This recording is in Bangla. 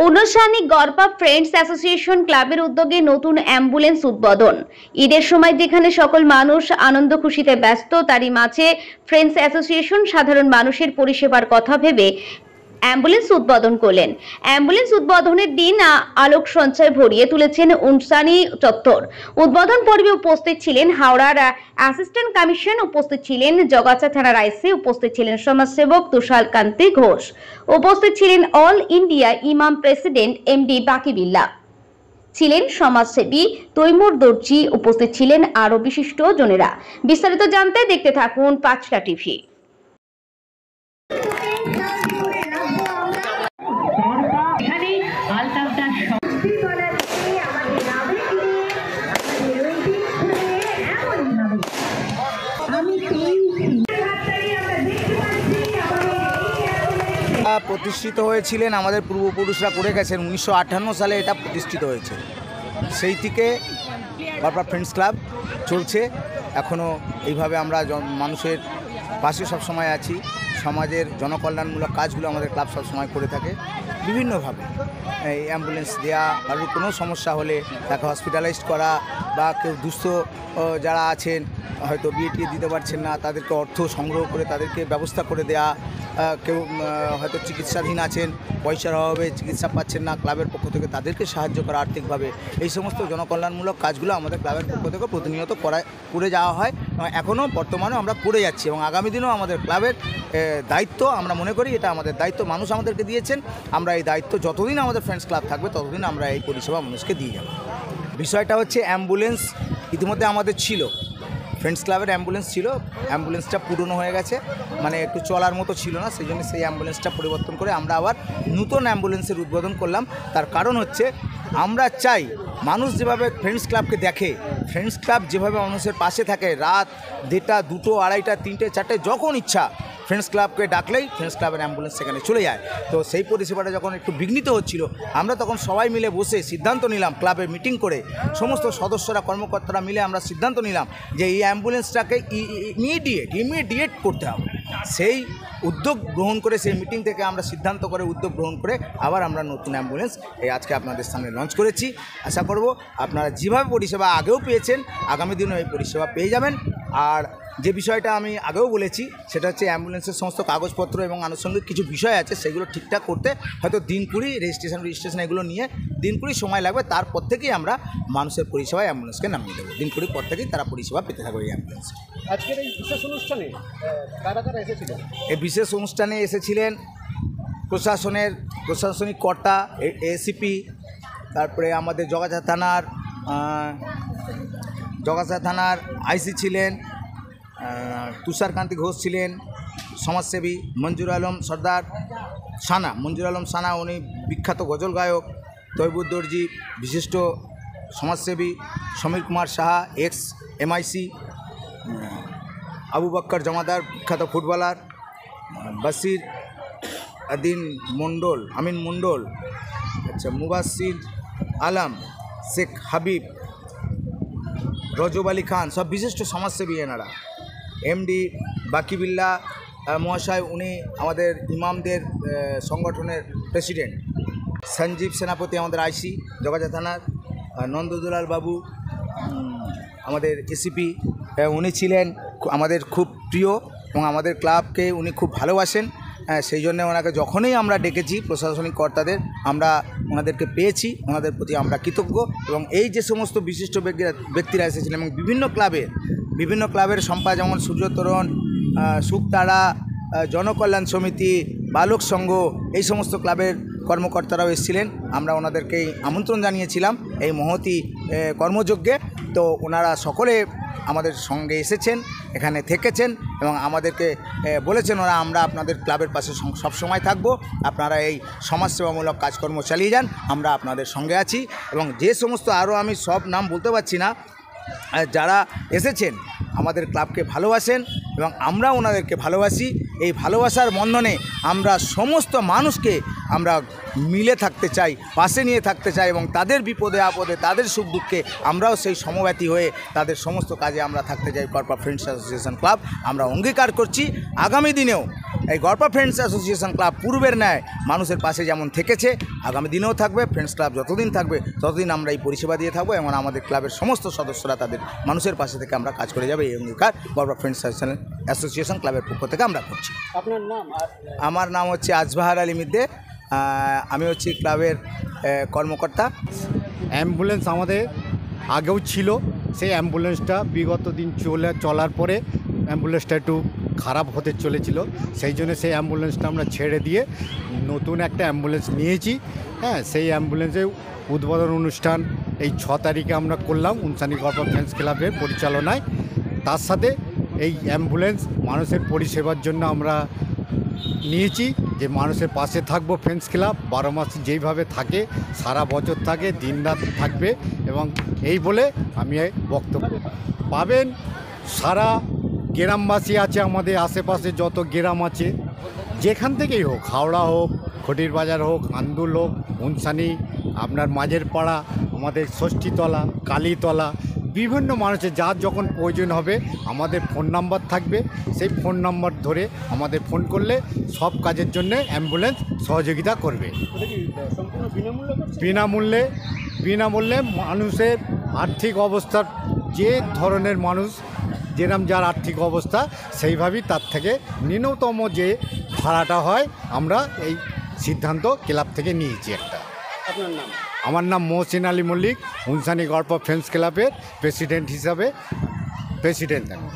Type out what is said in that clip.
অনুষ্ঠানে গড়পা ফ্রেন্ডস অ্যাসোসিয়েশন ক্লাবের উদ্যোগে নতুন অ্যাম্বুলেন্স উদ্বোধন। ঈদের সময় যেখানে সকল মানুষ আনন্দ খুশিতে ব্যস্ত, তারই মাঝে ফ্রেন্ডস অ্যাসোসিয়েশন সাধারণ মানুষের পরিষেবার কথা ভেবে অ্যাম্বুলেন্স উদ্বোধন করলেন। অ্যাম্বুলেন্স উদ্বোধনের দিন আলোক সঞ্চয় ভরিয়ে তুলেছেন উনসানি চত্বর। উদ্বোধন পর্বে উপস্থিত ছিলেন হাওড়ার অ্যাসিস্ট্যান্ট কমিশন, উপস্থিত ছিলেন জগাছা থানার আইসি, উপস্থিত ছিলেন সমাজসেবক তুষার কান্তি ঘোষ, উপস্থিত ছিলেন অল ইন্ডিয়া ইমাম প্রেসিডেন্ট এমডি বাকি বিল্লাহ, ছিলেন সমাজসেবী তৈমুর দর্জি, উপস্থিত ছিলেন আরো বিশিষ্ট জনেরা। বিস্তারিত জানতে দেখতে থাকুন পাঁচটা টিভি। প্রতিষ্ঠিত হয়েছিলেন, আমাদের পূর্বপুরুষরা করে গেছেন। 1958 সালে এটা প্রতিষ্ঠিত হয়েছে। সেই থেকে গড়পা ফ্রেন্ডস ক্লাব চলছে এখনও। এইভাবে আমরা মানুষের পাশে সবসময় আছি। সমাজের জনকল্যাণমূলক কাজগুলো আমাদের ক্লাব সবসময় করে থাকে বিভিন্নভাবে। এই অ্যাম্বুলেন্স দেওয়া, কারোর কোনো সমস্যা হলে তাকে হসপিটালাইজড করা, বা কেউ দুস্থ যারা আছেন হয়তো বিয়ে দিতে পারছেন না, তাদেরকে অর্থ সংগ্রহ করে তাদেরকে ব্যবস্থা করে দেওয়া। কেউ হয়তো চিকিৎসাধীন আছেন, পয়সার অভাবে চিকিৎসা পাচ্ছেন না, ক্লাবের পক্ষ থেকে তাদেরকে সাহায্য করা আর্থিকভাবে। এই সমস্ত জনকল্যাণমূলক কাজগুলো আমাদের ক্লাবের পক্ষ থেকে প্রতিনিয়ত করে যাওয়া হয়। এখনও বর্তমানেও আমরা করে যাচ্ছি এবং আগামী দিনেও আমাদের ক্লাবের দায়িত্ব, আমরা মনে করি এটা আমাদের দায়িত্ব, মানুষ আমাদেরকে দিয়েছেন। আমরা এই দায়িত্ব যতদিন আমাদের ফ্রেন্ডস ক্লাব থাকবে ততদিন আমরা এই পরিষেবা মানুষকে দিয়ে যাব। বিষয়টা হচ্ছে অ্যাম্বুলেন্স ইতিমধ্যে আমাদের ছিল, ফ্রেন্ডস ক্লাবের অ্যাম্বুলেন্স ছিল। অ্যাম্বুলেন্সটা পুরনো হয়ে গেছে, মানে একটু চলার মতো ছিল না, সেই জন্য সেই অ্যাম্বুলেন্সটা পরিবর্তন করে আমরা আবার নতুন অ্যাম্বুলেন্সের উদ্বোধন করলাম। তার কারণ হচ্ছে আমরা চাই মানুষ যেভাবে ফ্রেন্ডস ক্লাবকে দেখে, ফ্রেন্ডস ক্লাব যেভাবে মানুষের পাশে থাকে, রাত 1টা 2টো 2:30 3টে 4টে যখন ইচ্ছা ফ্রেন্ডস ক্লাবকে ডাকলেই ফ্রেন্ডস ক্লাবের অ্যাম্বুলেন্স সেখানে চলে যায়। তো সেই পরিষেবাটা যখন একটু বিঘ্নিত হচ্ছিল, আমরা তখন সবাই মিলে বসে সিদ্ধান্ত নিলাম, ক্লাবে মিটিং করে সমস্ত সদস্যরা কর্মকর্তারা মিলে আমরা সিদ্ধান্ত নিলাম যে এই অ্যাম্বুলেন্সটাকে ইমিডিয়েট করতে হবে। সেই উদ্যোগ গ্রহণ করে, সেই মিটিং থেকে আমরা সিদ্ধান্ত করে উদ্যোগ গ্রহণ করে আবার আমরা নতুন অ্যাম্বুলেন্স এই আজকে আপনাদের সামনে লঞ্চ করেছি। আশা করব আপনারা যেভাবে পরিষেবা আগেও পেয়েছেন আগামী দিনেও এই পরিষেবা পেয়ে যাবেন। আর যে বিষয়টা আমি আগেও বলেছি সেটা হচ্ছে অ্যাম্বুলেন্সের সমস্ত কাগজপত্র এবং আনুষঙ্গিক কিছু বিষয় আছে, সেগুলো ঠিকঠাক করতে হয়তো দিন 20 রেজিস্ট্রেশন এগুলো নিয়ে দিন 20 সময় লাগবে। তারপর থেকেই আমরা মানুষের পরিষেবায় অ্যাম্বুলেন্সকে নামিয়ে দেবো। দিন 20 পর থেকেই তারা পরিষেবা পেতে থাকবে এই অ্যাম্বুলেন্স। আজকের এই বিশেষ অনুষ্ঠানে কারা কারা এসেছিলেন? এই বিশেষ অনুষ্ঠানে এসেছিলেন প্রশাসনিক কর্তা, এসিপি, তারপরে আমাদের জগাছা থানার আইসি ছিলেন, তুষার কান্তি ঘোষ ছিলেন, সমাজসেবী মঞ্জুর আলম সানা, উনি বিখ্যাত গজল গায়ক, তৈমুর দর্জি বিশিষ্ট সমাজসেবী, সমীর কুমার সাহা এক্স MIC, আবু বক্কর জমাদার বিখ্যাত ফুটবলার, বাসির আমিন মণ্ডল, মুবাসির আলম, শেখ হাবিব, রজব আলী খান, সব বিশিষ্ট সমাজসেবী এনারা। এমডি বাকি বিল্লাহ মহাশয়, উনি আমাদের ইমামদের সংগঠনের প্রেসিডেন্ট। সঞ্জীব সেনাপতি আমাদের আইসি জগাছা থানার, নন্দদুলাল বাবু আমাদের এসিপি, উনি ছিলেন আমাদের খুব প্রিয় এবং আমাদের ক্লাবকে উনি খুব ভালোবাসেন। সেই জন্য ওনাকে যখনই আমরা ডেকেছি প্রশাসনিক কর্তাদের, আমরা ওনাদেরকে পেয়েছি, ওনাদের প্রতি আমরা কৃতজ্ঞ। এবং এই যে সমস্ত বিশিষ্ট ব্যক্তিরা এসেছিলেন এবং বিভিন্ন ক্লাবের সম্পাদক যেমন সূর্যতরণ, সুখতারা, জনকল্যাণ সমিতি, বালক সংঘ, এই সমস্ত ক্লাবের কর্মকর্তারাও এসেছিলেন। আমরা ওনাদেরকেই আমন্ত্রণ জানিয়েছিলাম এই মহতী কর্মযজ্ঞে। তো ওনারা সকলে আমাদের সঙ্গে এসেছেন, এখানে থেকেছেন এবং আমাদেরকে বলেছেন আমরা আপনাদের ক্লাবের পাশে সবসময় থাকব, আপনারা এই সমাজসেবামূলক কাজকর্ম চালিয়ে যান, আমরা আপনাদের সঙ্গে আছি। এবং যে সমস্ত আরও আমি সব নাম বলতে পারছি না, যারা এসেছেন আমাদের ক্লাবকে ভালোবাসেন এবং আমরা ওনাদেরকে ভালোবাসি। এই ভালোবাসার বন্ধনে আমরা সমস্ত মানুষকে আমরা মিলে থাকতে চাই, পাশে নিয়ে থাকতে চাই এবং তাদের বিপদে আপদে তাদের সুখ দুঃখে আমরাও সেই সমব্যথী হয়ে তাদের সমস্ত কাজে আমরা থাকতে চাই। গড়পা ফ্রেন্ডস অ্যাসোসিয়েশন ক্লাব আমরা অঙ্গীকার করছি আগামী দিনেও এই গড়পা ফ্রেন্ডস অ্যাসোসিয়েশন ক্লাব পূর্বের ন্যায় মানুষের পাশে যেমন থেকেছে আগামী দিনেও থাকবে। ফ্রেন্ডস ক্লাব যতদিন থাকবে ততদিন আমরা এই পরিষেবা দিয়ে থাকবো এবং আমাদের ক্লাবের সমস্ত সদস্যরা তাদের মানুষের পাশে থেকে আমরা কাজ করে যাবে, এই অঙ্গীকার গড়পা ফ্রেন্ডস অ্যাসোসিয়েশন ক্লাবের পক্ষ থেকে আমরা করছি। আপনার নাম? আর আমার নাম হচ্ছে আজবাহার আলী মিদ্দে, আমি হচ্ছি ক্লাবের কর্মকর্তা। অ্যাম্বুলেন্স আমাদের আগেও ছিল, সেই অ্যাম্বুলেন্সটা বিগত দিন চলার পরে অ্যাম্বুলেন্সটা একটু খারাপ হতে চলেছিল, সেই জন্য সেই অ্যাম্বুলেন্সটা আমরা ছেড়ে দিয়ে নতুন একটা অ্যাম্বুলেন্স নিয়েছি। হ্যাঁ, সেই অ্যাম্বুলেন্সের উদ্বোধন অনুষ্ঠান এই 6 তারিখে আমরা করলাম উনসানি গড়পা ফ্রেন্ডস ক্লাবের পরিচালনায়। তার সাথে এই অ্যাম্বুলেন্স মানুষের পরিষেবার জন্য আমরা নিয়েছি, যে মানুষের পাশে থাকবো। ফ্রেন্ডস ক্লাব 12 মাস যেইভাবে থাকে, সারা বছর থাকে, দিনরাত থাকবে এবং এই বলে আমি বক্তব্য পাবেন। সারা গ্রামবাসী আছে, আমাদের আশেপাশে যত গ্রাম আছে, যেখান থেকেই হোক, হাওড়া হোক, খটির বাজার হোক, আন্দুল হোক, উনসানি, আপনার মাঝের পাড়া, আমাদের ষষ্ঠীতলা, কালীতলা, বিভিন্ন মানুষের যার যখন প্রয়োজন হবে আমাদের ফোন নাম্বার থাকবে, সেই ফোন নাম্বার ধরে আমাদের ফোন করলে সব কাজের জন্য অ্যাম্বুলেন্স সহযোগিতা করবে। এটা কি সম্পূর্ণ বিনামূল্যে করছে? বিনামূল্যে মানুষের আর্থিক অবস্থার, যে ধরনের মানুষ যেরকম যার আর্থিক অবস্থা সেইভাবেই তার থেকে ন্যূনতম যে ভাড়াটা হয় আমরা এই সিদ্ধান্ত ক্লাব থেকে নিয়েছি একটা। আপনার নাম? আমার নাম মহসিন আলী মল্লিক, উনসানি গড়পা ফ্রেন্ডস ক্লাবের প্রেসিডেন্ট হিসাবে প্রেসিডেন্ট আমি।